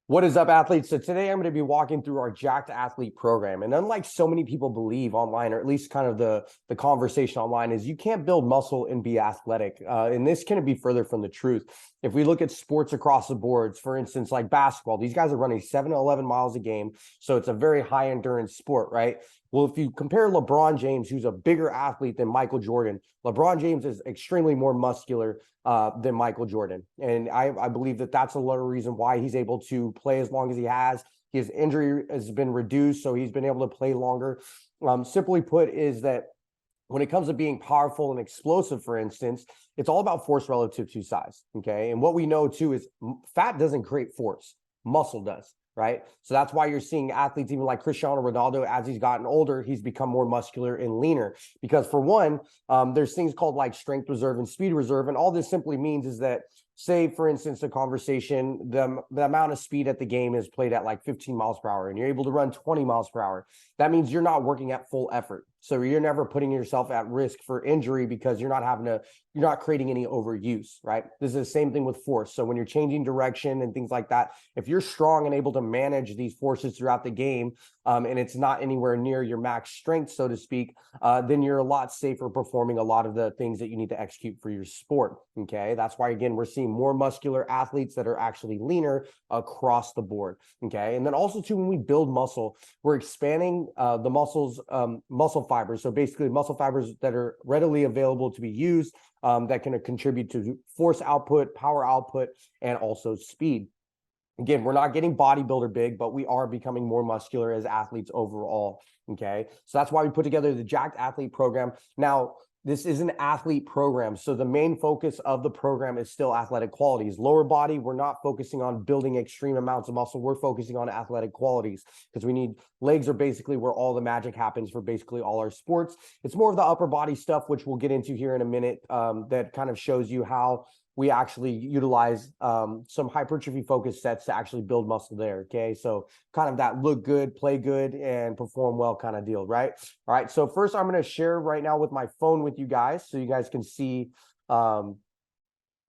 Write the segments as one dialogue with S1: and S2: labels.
S1: What is up, athletes? So today I'm going to be walking through our Jacked Athlete program. And unlike so many people believe online, or at least kind of the conversation online, is you can't build muscle and be athletic. And this couldn't be further from the truth. If we look at sports across the boards, for instance, like basketball, these guys are running 7 to 11 miles a game. So it's a very high endurance sport, right? Well, if you compare LeBron James, who's a bigger athlete than Michael Jordan, LeBron James is extremely more muscular than Michael Jordan. And I believe that that's a lot of reason why he's able to play as long as he has. His injury has been reduced, so he's been able to play longer. Simply put, is that when it comes to being powerful and explosive, for instance, it's all about force relative to size. Okay. And what we know too is fat doesn't create force, muscle does. Right. So that's why you're seeing athletes, even like Cristiano Ronaldo, as he's gotten older, he's become more muscular and leaner. Because for one, there's things called like strength reserve and speed reserve. And all this simply means is that, say, for instance, a conversation, the amount of speed at the game is played at like 15 miles per hour and you're able to run 20 miles per hour. That means you're not working at full effort. So you're never putting yourself at risk for injury because you're not creating any overuse, right? This is the same thing with force. So when you're changing direction and things like that, if you're strong and able to manage these forces throughout the game, and it's not anywhere near your max strength, so to speak, then you're a lot safer performing a lot of the things that you need to execute for your sport. Okay. That's why, again, we're seeing more muscular athletes that are actually leaner across the board. Okay. And then also too, when we build muscle, we're expanding the muscle fibers. So basically muscle fibers that are readily available to be used, that can contribute to force output, power output, and also speed. Again, we're not getting bodybuilder big, but we are becoming more muscular as athletes overall. Okay. So that's why we put together the Jacked Athlete program. Now, this is an athlete program. So the main focus of the program is still athletic qualities. Lower body, we're not focusing on building extreme amounts of muscle. We're focusing on athletic qualities because we need legs are basically where all the magic happens for basically all our sports. It's more of the upper body stuff, which we'll get into here in a minute, that kind of shows you how we actually utilize some hypertrophy focused sets to actually build muscle there. Okay. So kind of that look good, play good, and perform well kind of deal, right? All right. So first I'm going to share right now with my phone with you guys so you guys can see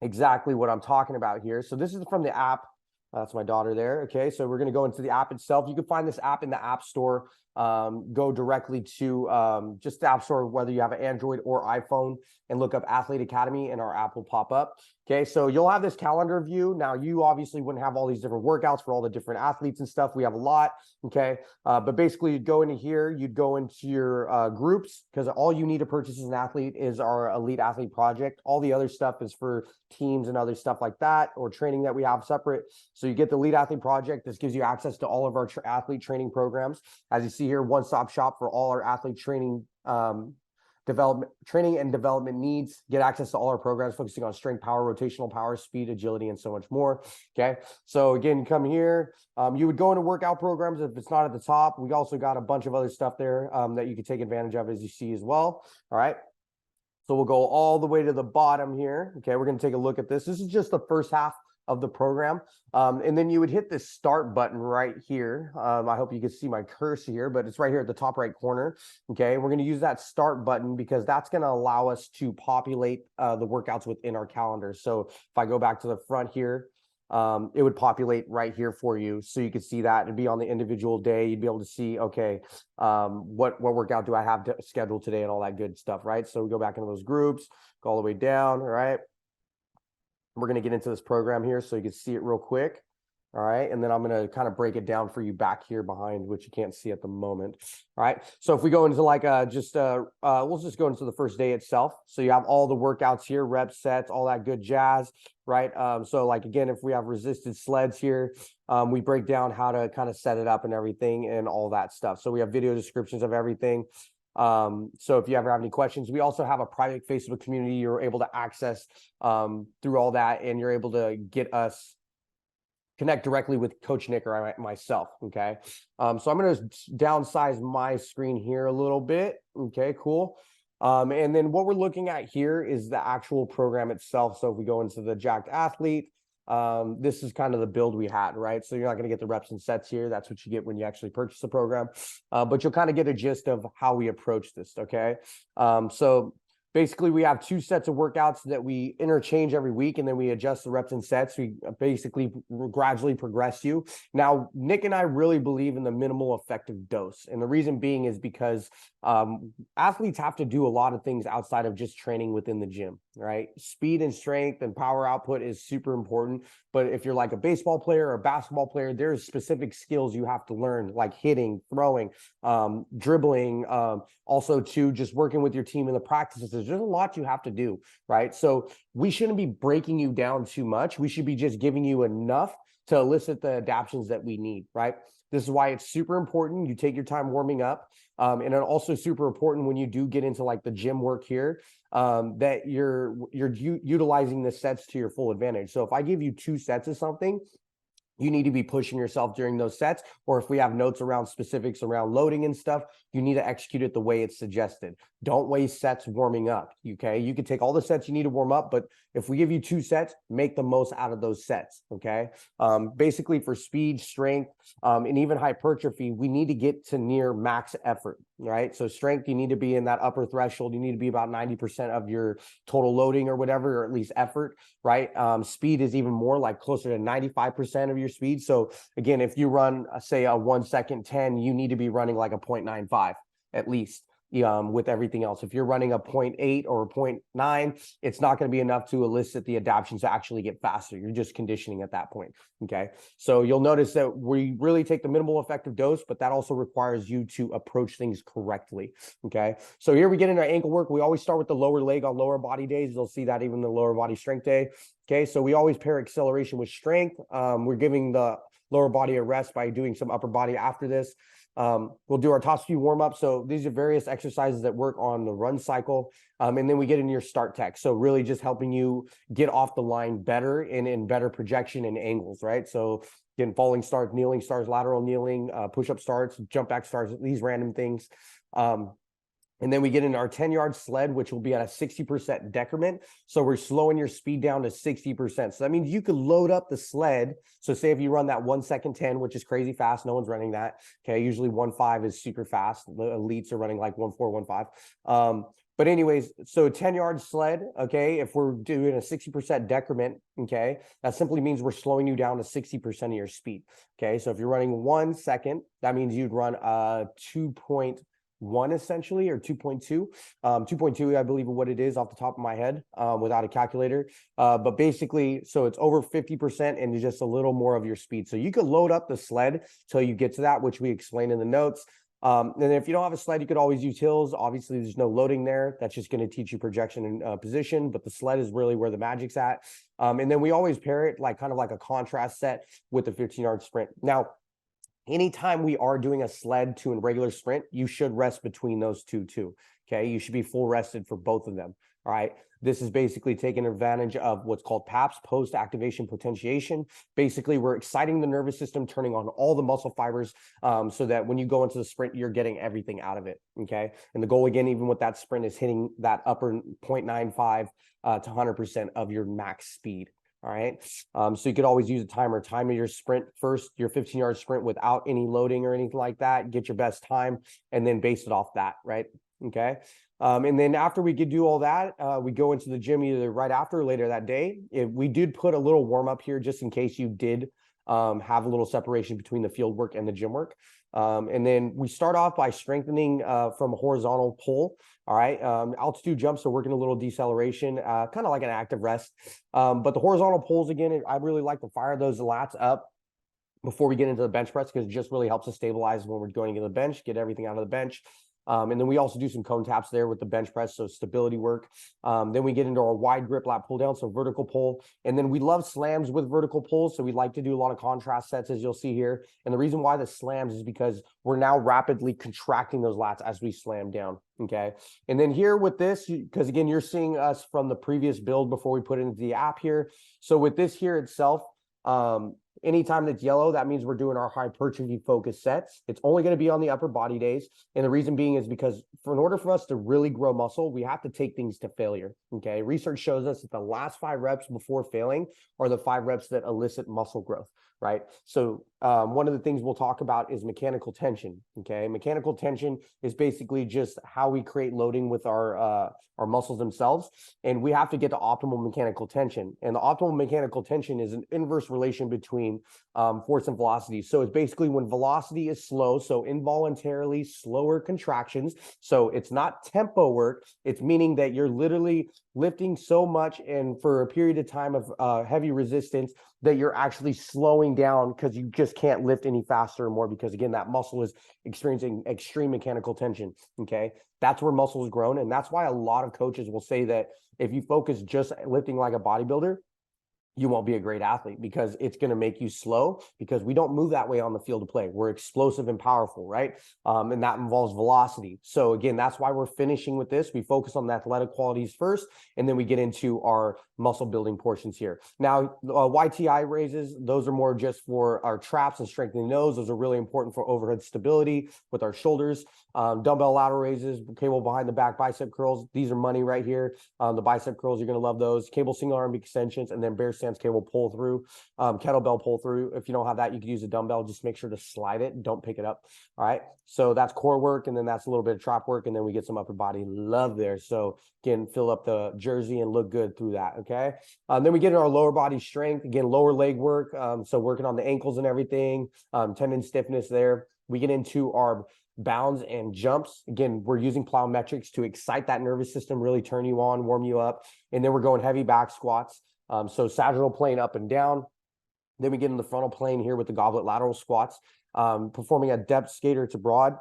S1: exactly what I'm talking about here. So this is from the app. That's my daughter there. Okay. So we're going to go into the app itself. You can find this app in the App Store. Go directly to just the App Store, whether you have an Android or iPhone, and look up Athlete Academy and our app will pop up. Okay, so you'll have this calendar view. Now, you obviously wouldn't have all these different workouts for all the different athletes and stuff. We have a lot, okay? But basically, you'd go into here, you'd go into your groups, because all you need to purchase as an athlete is our Elite Athlete Project. All the other stuff is for teams and other stuff like that, or training that we have separate. So you get the Elite Athlete Project. This gives you access to all of our athlete training programs. As you see here, one-stop shop for all our athlete training training and development needs. Get access to all our programs focusing on strength, power, rotational power, speed, agility, and so much more. Okay. So again, come here. You would go into workout programs if it's not at the top. We also got a bunch of other stuff there that you can take advantage of, as you see as well. All right. So we'll go all the way to the bottom here. Okay. We're going to take a look at this. This is just the first half of the program. And then you would hit this start button right here. I hope you can see my cursor here, but it's right here at the top right corner. Okay. We're going to use that start button because that's going to allow us to populate the workouts within our calendar. So if I go back to the front here, it would populate right here for you. So you could see that it'd be on the individual day. You'd be able to see, okay, what workout do I have scheduled today and all that good stuff, right? So we go back into those groups, go all the way down, all right? We're going to get into this program here so you can see it real quick. All right. And then I'm going to kind of break it down for you back here behind, which you can't see at the moment. All right. So if we go into like we'll just go into the first day itself. So you have all the workouts here, reps, sets, all that good jazz. Right. So like, again, if we have resisted sleds here, we break down how to kind of set it up and everything and all that stuff. So we have video descriptions of everything. So if you ever have any questions, we also have a private Facebook community you're able to access through all that, and you're able to get us connect directly with Coach Nick or myself. Okay. So I'm going to downsize my screen here a little bit. Okay, cool. And then what we're looking at here is the actual program itself. So if we go into the Jacked Athlete, this is kind of the build we had, right? So you're not going to get the reps and sets here. That's what you get when you actually purchase the program. But you'll kind of get a gist of how we approach this. Okay. So basically we have 2 sets of workouts that we interchange every week, and then we adjust the reps and sets. We basically gradually progress you. Now, Nick and I really believe in the minimal effective dose. And the reason being is because athletes have to do a lot of things outside of just training within the gym, right? Speed and strength and power output is super important. But if you're like a baseball player or a basketball player, there's specific skills you have to learn, like hitting, throwing, dribbling, also to just working with your team in the practices. There's a lot you have to do, right? So we shouldn't be breaking you down too much. We should be just giving you enough to elicit the adaptions that we need, right? This is why it's super important you take your time warming up. And it also super important when you do get into like the gym work here, that you're utilizing the sets to your full advantage. So if I give you 2 sets of something, you need to be pushing yourself during those sets. Or if we have notes around specifics around loading and stuff, you need to execute it the way it's suggested. Don't waste sets warming up, okay? You can take all the sets you need to warm up, but if we give you 2 sets, make the most out of those sets, okay? Basically for speed, strength, and even hypertrophy, we need to get to near max effort, right? So strength, you need to be in that upper threshold. You need to be about 90% of your total loading or whatever, or at least effort, right? Speed is even more, like closer to 95% of your speed. So again, if you run, say a 1 second 10, you need to be running like a 0.95 at least. With everything else, if you're running a 0.8 or a 0.9, it's not going to be enough to elicit the adaptions to actually get faster. You're just conditioning at that point. Okay. So you'll notice that we really take the minimal effective dose, but that also requires you to approach things correctly. Okay. So here we get into our ankle work. We always start with the lower leg on lower body days. You'll see that even the lower body strength day. Okay. So we always pair acceleration with strength. We're giving the lower body a rest by doing some upper body after this. We'll do our top speed warm up. So these are various exercises that work on the run cycle. And then we get into your start tech. So really just helping you get off the line better and in better projection and angles, right? So again, falling starts, kneeling starts, lateral kneeling, push-up starts, jump back starts, these random things. And then we get into our 10-yard sled, which will be at a 60% decrement. So we're slowing your speed down to 60%. So that means you could load up the sled. So say if you run that 1 second 10, which is crazy fast, no one's running that. Okay, usually 1.5 is super fast. The elites are running like 1.4, 1.5. But anyways, so 10-yard sled, okay, if we're doing a 60% decrement, okay, that simply means we're slowing you down to 60% of your speed. Okay, so if you're running 1 second, that means you'd run 2.1 essentially, or 2.2. 2.2, I believe, is what it is off the top of my head, without a calculator. But basically, so it's over 50% and just a little more of your speed. So you could load up the sled till you get to that, which we explained in the notes. And if you don't have a sled, you could always use hills. Obviously, there's no loading there. That's just going to teach you projection and position, but the sled is really where the magic's at. And then we always pair it like kind of like a contrast set with the 15-yard sprint. Now, anytime we are doing a sled to a regular sprint, you should rest between those two too. Okay. You should be full rested for both of them. All right. This is basically taking advantage of what's called PAPS, post-activation potentiation. Basically, we're exciting the nervous system, turning on all the muscle fibers, so that when you go into the sprint, you're getting everything out of it. Okay. And the goal, again, even with that sprint, is hitting that upper 0.95 to 100% of your max speed. All right. So you could always use a timer. Time your sprint first, your 15-yard sprint without any loading or anything like that. Get your best time and then base it off that. Right. Okay. And then after we could do all that, we go into the gym either right after or later that day. We did put a little warm up here just in case you did have a little separation between the field work and the gym work. And then we start off by strengthening from a horizontal pull. All right. Altitude jumps, so working a little deceleration, kind of like an active rest. But the horizontal pulls, again, I really like to fire those lats up before we get into the bench press, because it just really helps us stabilize when we're going to the bench, get everything out of the bench. And then we also do some cone taps there with the bench press, so stability work. Then we get into our wide grip lat pull down, so vertical pull. And then we love slams with vertical pulls, so we like to do a lot of contrast sets, as you'll see here. And the reason why the slams is because we're now rapidly contracting those lats as we slam down, okay? And then here with this, because again, you're seeing us from the previous build before we put it into the app here. So with this here itself, anytime that's yellow, that means we're doing our hypertrophy focused sets. It's only going to be on the upper body days. And the reason being is because in order for us to really grow muscle, we have to take things to failure. Okay. Research shows us that the last 5 reps before failing are the 5 reps that elicit muscle growth. right? So one of the things we'll talk about is mechanical tension. Okay, mechanical tension is basically just how we create loading with our muscles themselves, and we have to get to optimal mechanical tension. And the optimal mechanical tension is an inverse relation between force and velocity. So it's basically when velocity is slow, so involuntarily slower contractions. So it's not tempo work. It's meaning that you're literally lifting so much and for a period of time of heavy resistance that you're actually slowing down because you just can't lift any faster or more because, again, that muscle is experiencing extreme mechanical tension. Okay, that's where muscle is grown. And that's why a lot of coaches will say that if you focus just lifting like a bodybuilder, you won't be a great athlete because it's going to make you slow because we don't move that way on the field of play. We're explosive and powerful, right? And that involves velocity. So again, that's why we're finishing with this. We focus on the athletic qualities first, and then we get into our muscle building portions here. Now, YTI raises, those are more just for our traps and strengthening those. Those are really important for overhead stability with our shoulders. Dumbbell lateral raises, cable behind the back bicep curls. These are money right here. The bicep curls, you're going to love those. Cable single arm extensions, and then bear stance cable pull through, kettlebell pull through. If you don't have that, you can use a dumbbell. Just make sure to slide it. Don't pick it up. All right. So that's core work, and then that's a little bit of trap work, and then we get some upper body love there. So again, fill up the jersey and look good through that. Okay. Then we get in our lower body strength. Again, lower leg work. So working on the ankles and everything, tendon stiffness there. We get into our bounds and jumps. Again, we're using plyometrics to excite that nervous system, really turn you on, warm you up. And then we're going heavy back squats. So sagittal plane up and down. Then we get in the frontal plane here with the goblet lateral squats, performing a depth skater to broad.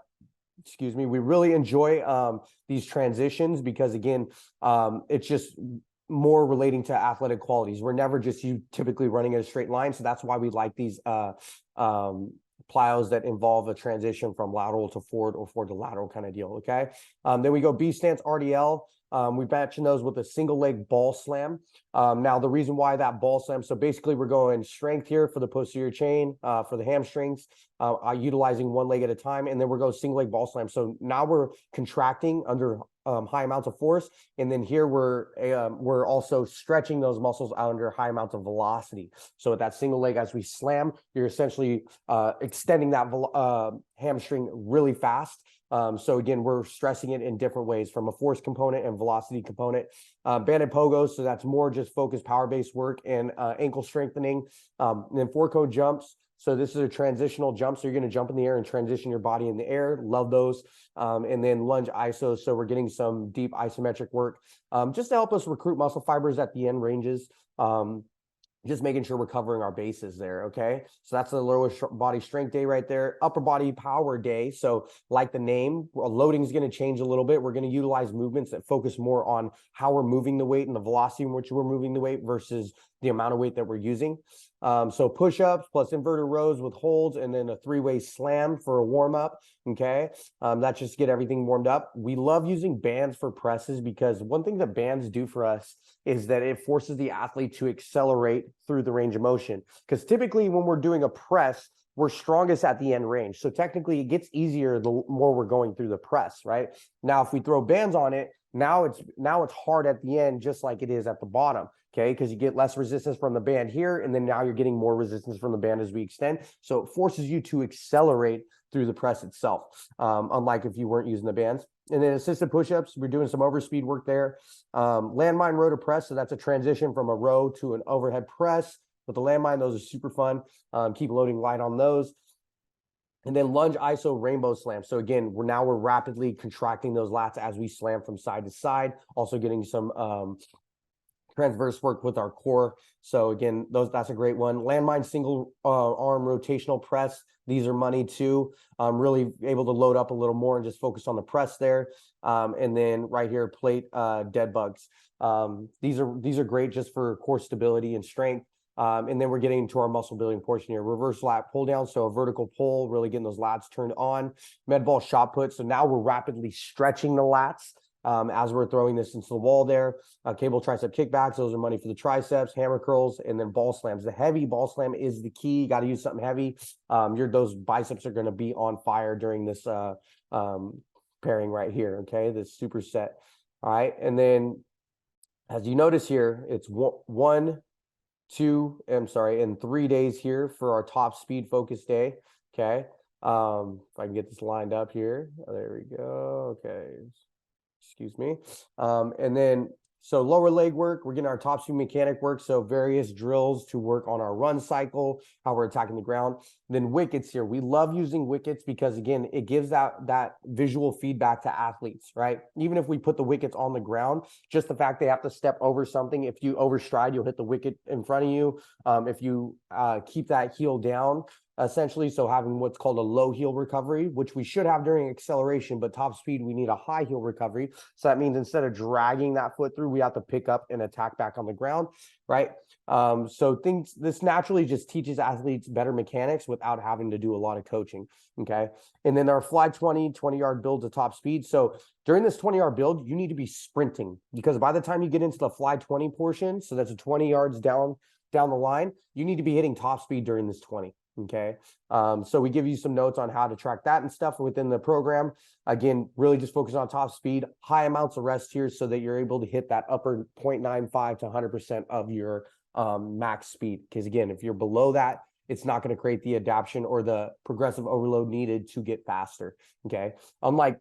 S1: Excuse me. We really enjoy these transitions because, again, it's just more relating to athletic qualities. We're never just you typically running in a straight line. So that's why we like these plyos that involve a transition from lateral to forward or forward to lateral kind of deal. Okay. Then we go B stance RDL. We batching those with a single leg ball slam. Now, the reason why that ball slam, so basically we're going strength here for the posterior chain, for the hamstrings, utilizing one leg at a time, and then we're going single leg ball slam. So now we're contracting under high amounts of force, and then here we're also stretching those muscles out under high amounts of velocity. So with that single leg, as we slam, you're essentially extending that hamstring really fast. So again, we're stressing it in different ways from a force component and velocity component. Banded pogos, so that's more just focused power-based work and ankle strengthening. And then four cone jumps. So this is a transitional jump. So you're going to jump in the air and transition your body in the air. Love those. And then lunge isos. So we're getting some deep isometric work just to help us recruit muscle fibers at the end ranges. Just making sure we're covering our bases there, okay? So that's the lower body strength day right there. Upper body power day. So like the name, loading is going to change a little bit. We're going to utilize movements that focus more on how we're moving the weight and the velocity in which we're moving the weight versus the amount of weight that we're using. So push-ups plus inverted rows with holds, and then a three-way slam for a warm-up, okay? That's just get everything warmed up. We love using bands for presses because one thing that bands do for us is that it forces the athlete to accelerate through the range of motion. Because typically when we're doing a press, we're strongest at the end range. So technically it gets easier the more we're going through the press, right? Now, if we throw bands on it, now it's hard at the end, just like it is at the bottom. Okay, because you get less resistance from the band here, and then now you're getting more resistance from the band as we extend. So it forces you to accelerate through the press itself, unlike if you weren't using the bands. And then assisted push-ups, we're doing some overspeed work there. Landmine row to press, so that's a transition from a row to an overhead press. With the landmine, those are super fun. Keep loading light on those. And then lunge iso rainbow slam. So again, we're rapidly contracting those lats as we slam from side to side, also getting some transverse work with our core. So again, that's a great one. Landmine single arm rotational press. These are money too. Really able to load up a little more and just focus on the press there. And then right here, plate dead bugs. These are great just for core stability and strength. And then we're getting into our muscle building portion here. Reverse lat pull down, so a vertical pull, really getting those lats turned on. Med ball shot put. So now we're rapidly stretching the lats. As we're throwing this into the wall there. Cable tricep kickbacks, those are money for the triceps, hammer curls, and then ball slams. The heavy ball slam is the key. You got to use something heavy. Those biceps are going to be on fire during this pairing right here, okay, this superset. All right, and then as you notice here, it's one, in 3 days here for our top speed focus day. Okay. If I can get this lined up here. Oh, there we go. Okay. Excuse me. And then, so lower leg work, we're getting our top speed mechanic work. So various drills to work on our run cycle, how we're attacking the ground. Then wickets here. We love using wickets because, again, it gives that visual feedback to athletes, right? Even if we put the wickets on the ground, just the fact they have to step over something. If you overstride, you'll hit the wicket in front of you. If you keep that heel down, essentially, so having what's called a low heel recovery, which we should have during acceleration, but top speed, we need a high heel recovery. So that means instead of dragging that foot through, we have to pick up and attack back on the ground, right? So this naturally just teaches athletes better mechanics without having to do a lot of coaching, okay? And then our fly 20-yard build to top speed. So during this 20-yard build, you need to be sprinting, because by the time you get into the fly 20 portion, so that's a 20 yards down the line, you need to be hitting top speed during this 20. Okay. So we give you some notes on how to track that and stuff within the program. Again, really just focus on top speed, high amounts of rest here so that you're able to hit that upper 0.95 to 100% of your max speed. Because again, if you're below that, it's not going to create the adaptation or the progressive overload needed to get faster. Okay. Unlike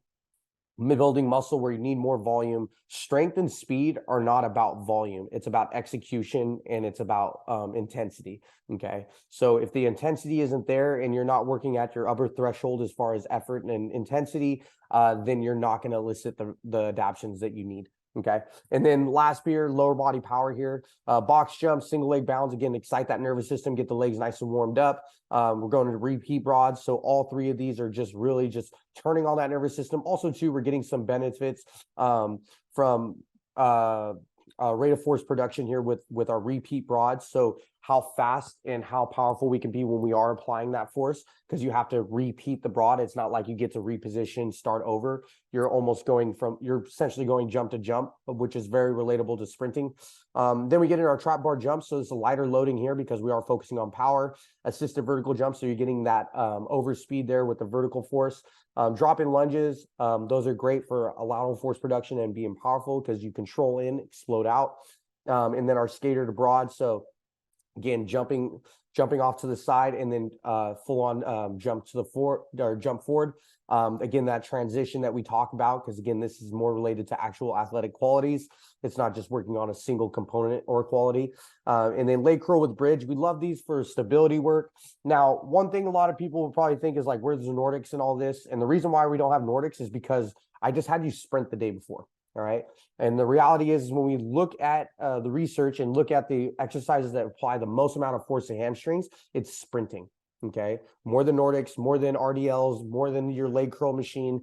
S1: building muscle where you need more volume, strength and speed are not about volume. It's about execution, and it's about intensity. Okay. So if the intensity isn't there and you're not working at your upper threshold as far as effort and intensity, then you're not going to elicit the adaptations that you need. Okay. And then last here, lower body power here, box jump, single leg bounds, again, excite that nervous system, get the legs nice and warmed up. We're going to repeat broads. So all three of these are just really just turning on that nervous system. Also too, we're getting some benefits from rate of force production here with our repeat broads. So how fast and how powerful we can be when we are applying that force, because you have to repeat the broad. It's not like you get to reposition, start over. You're essentially going jump to jump, which is very relatable to sprinting. Then we get in our trap bar jump. So it's a lighter loading here because we are focusing on power. Assisted vertical jump. So you're getting that over speed there with the vertical force. Drop in lunges. Those are great for lateral force production and being powerful because you control in, explode out. And then our skater to broad. So again, jumping off to the side and then full on jump forward. Again, that transition that we talk about, because again, this is more related to actual athletic qualities. It's not just working on a single component or quality. And then leg curl with bridge. We love these for stability work. Now, one thing a lot of people will probably think is like, where's the Nordics and all this? And the reason why we don't have Nordics is because I just had you sprint the day before. All right. And the reality is when we look at the research and look at the exercises that apply the most amount of force to hamstrings, it's sprinting. Okay. More than Nordics, more than RDLs, more than your leg curl machine.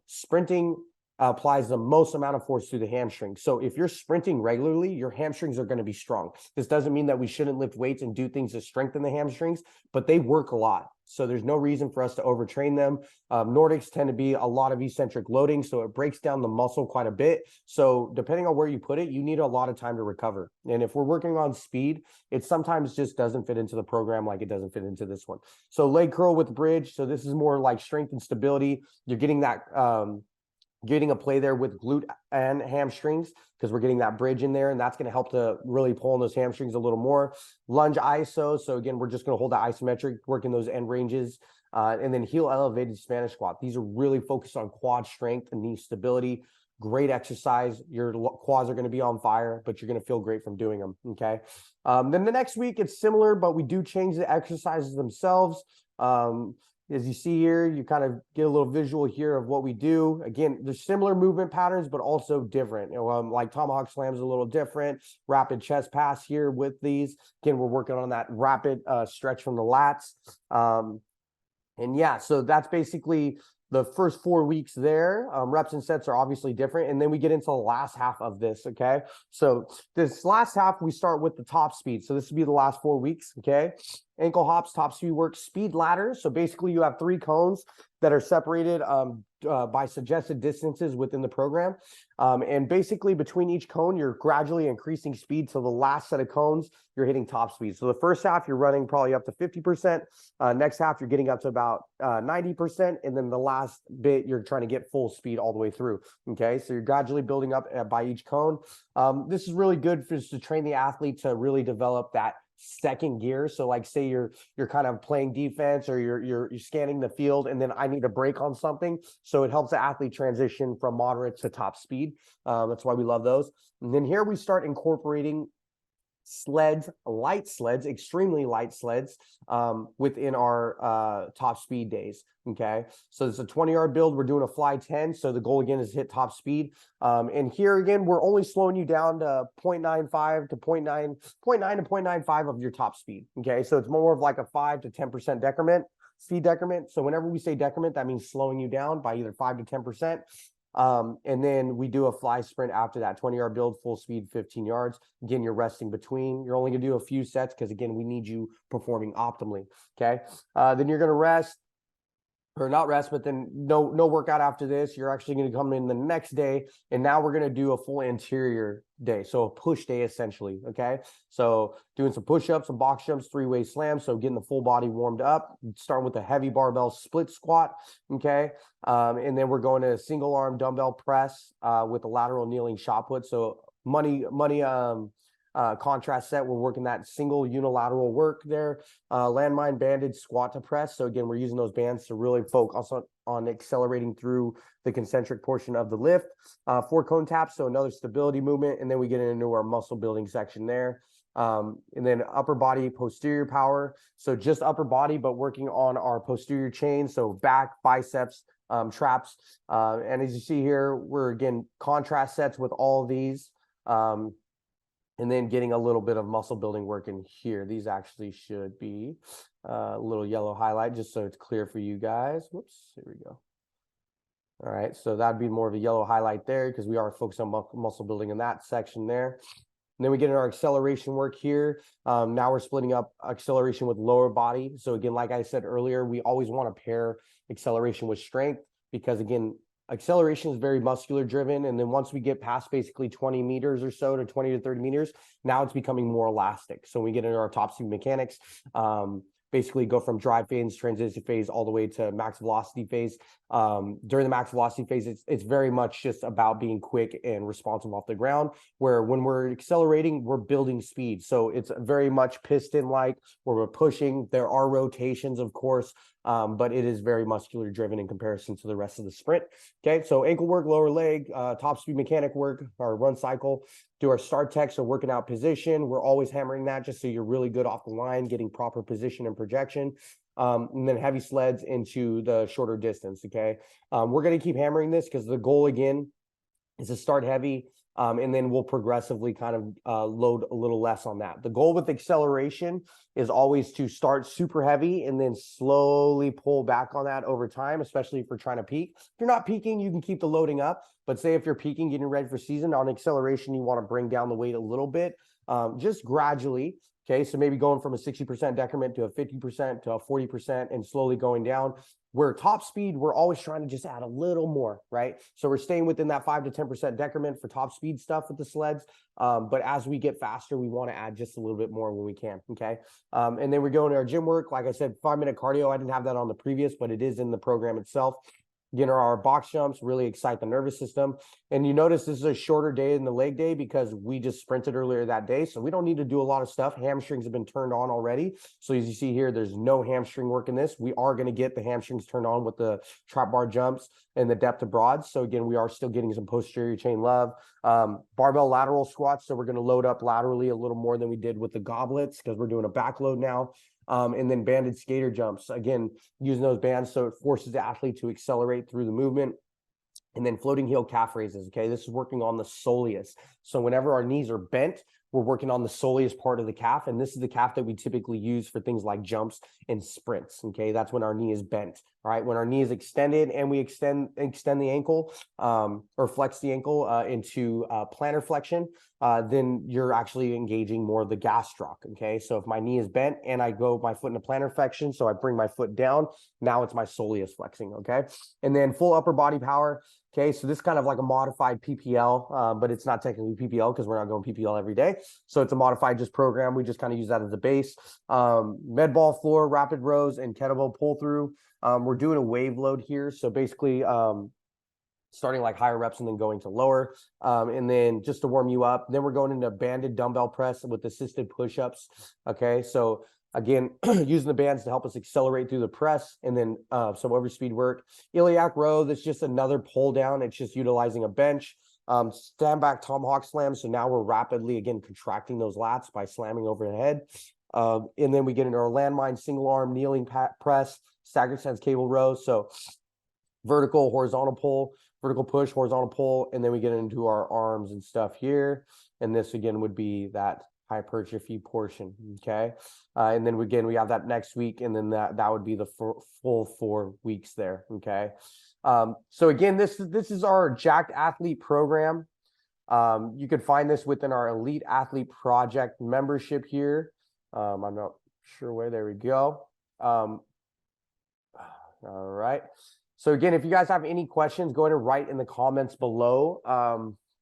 S1: Sprinting applies the most amount of force to the hamstring. So if you're sprinting regularly, your hamstrings are going to be strong. This doesn't mean that we shouldn't lift weights and do things to strengthen the hamstrings, but they work a lot. So there's no reason for us to overtrain them. Nordics tend to be a lot of eccentric loading, so it breaks down the muscle quite a bit. So depending on where you put it, you need a lot of time to recover. And if we're working on speed, it sometimes just doesn't fit into the program like it doesn't fit into this one. So leg curl with bridge. So this is more like strength and stability. You're getting that getting a play there with glute and hamstrings because we're getting that bridge in there, and that's going to help to really pull on those hamstrings a little more. Lunge ISO. So again, we're just going to hold the isometric, working those end ranges. And then heel elevated Spanish squat. These are really focused on quad strength and knee stability. Great exercise. Your quads are going to be on fire, but you're going to feel great from doing them. Okay. Then the next week it's similar, but we do change the exercises themselves. As you see here, you kind of get a little visual here of what we do. Again, there's similar movement patterns, but also different. Like tomahawk slams a little different. Rapid chest pass here with these. Again, we're working on that rapid stretch from the lats. And yeah, so that's basically the first 4 weeks there. Reps and sets are obviously different. And then we get into the last half of this, okay? So this last half, we start with the top speed. So this would be the last 4 weeks, okay? Ankle hops, top speed work, speed ladders. So basically you have 3 cones that are separated by suggested distances within the program. And basically between each cone, you're gradually increasing speed. So the last set of cones, you're hitting top speed. So the first half, you're running probably up to 50%. Next half, you're getting up to about 90%. And then the last bit, you're trying to get full speed all the way through. Okay, so you're gradually building up by each cone. This is really good to train the athlete to really develop that second gear. So like say you're kind of playing defense or you're scanning the field and then I need a break on something. So it helps the athlete transition from moderate to top speed. That's why we love those. And then here we start incorporating sleds, light sleds, extremely light sleds within our top speed days. Okay, so it's a 20-yard build. We're doing a fly 10. So the goal again is hit top speed. And here again, we're only slowing you down to 0.95 to 0.9 to 0.95 of your top speed. Okay, so it's more of like a 5 to 10% decrement, speed decrement. So whenever we say decrement, that means slowing you down by either 5 to 10%. And then we do a fly sprint after that 20-yard build, full speed, 15 yards. Again, you're resting between. You're only going to do a few sets because, again, we need you performing optimally. Okay. Then you're going to rest. Or not rest, but then no workout after this. You're actually going to come in the next day, and now we're going to do a full anterior day, so a push day essentially. Okay, so doing some push-ups, some box jumps, 3-way slams, so getting the full body warmed up. Starting with a heavy barbell split squat. Okay, and then we're going to single arm dumbbell press with a lateral kneeling shot put. So money contrast set, we're working that single unilateral work there, landmine banded squat to press. So again, we're using those bands to really focus on accelerating through the concentric portion of the lift. 4 cone taps, so another stability movement, and then we get into our muscle building section there. And then upper body posterior power, so just upper body but working on our posterior chain, so back, biceps, traps, and as you see here, we're again contrast sets with all of these. And then getting a little bit of muscle building work in here. These actually should be a little yellow highlight just so it's clear for you guys. Whoops, here we go. All right, so that'd be more of a yellow highlight there because we are focused on muscle building in that section there. And then we get into our acceleration work here. Now we're splitting up acceleration with lower body. So again, like I said earlier, we always want to pair acceleration with strength because again, acceleration is very muscular driven. And then once we get past basically 20 meters or so to 20 to 30 meters, now it's becoming more elastic. So when we get into our top speed mechanics, basically go from drive phase, transition phase, all the way to max velocity phase. During the max velocity phase, it's very much just about being quick and responsive off the ground, where when we're accelerating, we're building speed. So it's very much piston-like, where we're pushing. There are rotations, of course, but it is very muscular driven in comparison to the rest of the sprint. Okay, so ankle work, lower leg, top speed mechanic work, our run cycle, do our start tech, so working out position. We're always hammering that just so you're really good off the line, getting proper position and projection. And then heavy sleds into the shorter distance. Okay, we're going to keep hammering this because the goal again is to start heavy, and then we'll progressively kind of load a little less on that. The goal with acceleration is always to start super heavy and then slowly pull back on that over time, especially if you're trying to peak. If you're not peaking, you can keep the loading up, but say if you're peaking, getting ready for season, on acceleration, you want to bring down the weight a little bit, just gradually. Okay, so maybe going from a 60% decrement to a 50% to a 40% and slowly going down. Where top speed, we're always trying to just add a little more, right? So we're staying within that 5 to 10% decrement for top speed stuff with the sleds. But as we get faster, we want to add just a little bit more when we can, okay? And then we go into our gym work. Like I said, 5-minute cardio. I didn't have that on the previous, but it is in the program itself. Again, our box jumps really excite the nervous system. And you notice this is a shorter day than the leg day because we just sprinted earlier that day. So we don't need to do a lot of stuff. Hamstrings have been turned on already. So as you see here, there's no hamstring work in this. We are going to get the hamstrings turned on with the trap bar jumps and the depth of broads. So again, we are still getting some posterior chain love. Barbell lateral squats. So we're going to load up laterally a little more than we did with the goblets because we're doing a back load now. And then banded skater jumps, again, using those bands so it forces the athlete to accelerate through the movement. And then floating heel calf raises, okay? This is working on the soleus. So whenever our knees are bent, we're working on the soleus part of the calf. And this is the calf that we typically use for things like jumps and sprints. Okay. That's when our knee is bent. All right. When our knee is extended and we extend the ankle or flex the ankle into plantar flexion, then you're actually engaging more of the gastroc. Okay. So if my knee is bent and I go my foot into plantar flexion, so I bring my foot down, now it's my soleus flexing. Okay. And then full upper body power. Okay, so this is kind of like a modified PPL, but it's not technically PPL because we're not going PPL every day. So it's a modified just program. We just kind of use that as a base. Med ball floor, rapid rows, and kettlebell pull through. We're doing a wave load here. So basically starting like higher reps and then going to lower. And then just to warm you up, then we're going into banded dumbbell press with assisted push-ups. Okay, so again, using the bands to help us accelerate through the press, and then some overspeed work. Iliac row, that's just another pull down. It's just utilizing a bench. Stand back tomahawk slam. So now we're rapidly, again, contracting those lats by slamming overhead. And then we get into our landmine single arm kneeling press, staggered stance cable row. So vertical, horizontal pull, vertical push, horizontal pull, and then we get into our arms and stuff here. And this again would be that hypertrophy portion. Okay. And then again, we have that next week, and then that would be the full 4 weeks there. Okay. So again, this is our Jacked Athlete program. You could find this within our Elite Athlete Project membership here. I'm not sure where. There we go. All right. So again, if you guys have any questions, go ahead and write in the comments below.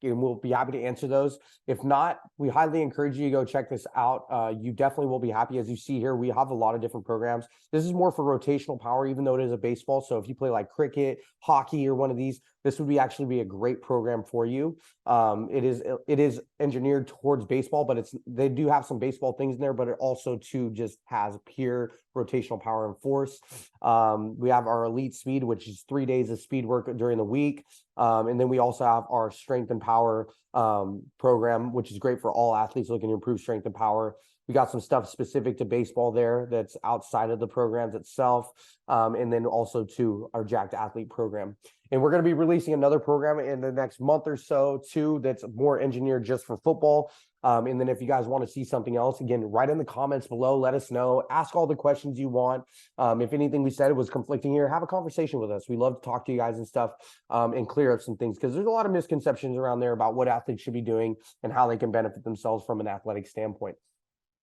S1: And we'll be happy to answer those. If not, we highly encourage you to go check this out. You definitely will be happy. As you see here, we have a lot of different programs. This is more for rotational power, even though it is a baseball. So if you play like cricket, hockey, or one of these, this would actually be a great program for you. It is engineered towards baseball, but they do have some baseball things in there, but it also too just has pure rotational power and force. We have our elite speed, which is 3 days of speed work during the week. And then we also have our strength and power program, which is great for all athletes looking to improve strength and power. We got some stuff specific to baseball there that's outside of the programs itself. And then also to our Jacked Athlete program. And we're going to be releasing another program in the next month or so too, that's more engineered just for football. And then if you guys want to see something else, again, write in the comments below, let us know, ask all the questions you want. If anything we said was conflicting here, have a conversation with us. We love to talk to you guys and stuff, and clear up some things, because there's a lot of misconceptions around there about what athletes should be doing and how they can benefit themselves from an athletic standpoint.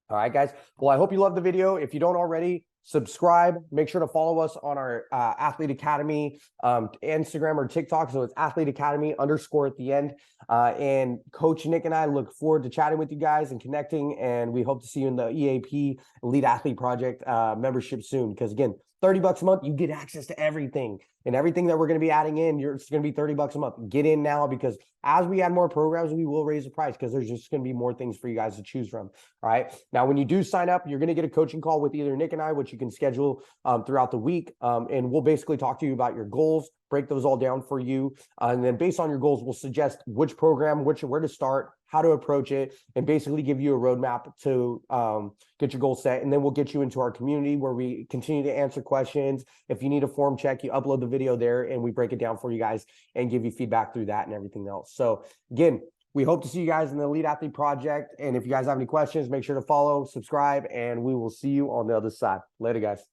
S1: All right, guys. Well, I hope you loved the video. If you don't already, subscribe. Make sure to follow us on our Athlete Academy Instagram or TikTok. So it's Athlete Academy _ at the end. And Coach Nick and I look forward to chatting with you guys and connecting. And we hope to see you in the EAP Elite Athlete Project membership soon. Because again, $30 a month, you get access to everything. And everything that we're going to be adding in, it's going to be $30 a month. Get in now, because as we add more programs, we will raise the price, because there's just going to be more things for you guys to choose from. All right. Now, when you do sign up, you're going to get a coaching call with either Nick and I, which you can schedule throughout the week. And we'll basically talk to you about your goals, break those all down for you. And then based on your goals, we'll suggest which program, where to start, how to approach it, and basically give you a roadmap to get your goals set. And then we'll get you into our community where we continue to answer questions. If you need a form check, you upload the video there and we break it down for you guys and give you feedback through that and everything else. So again, we hope to see you guys in the Elite Athlete Project. And if you guys have any questions, make sure to follow, subscribe, and we will see you on the other side. Later, guys.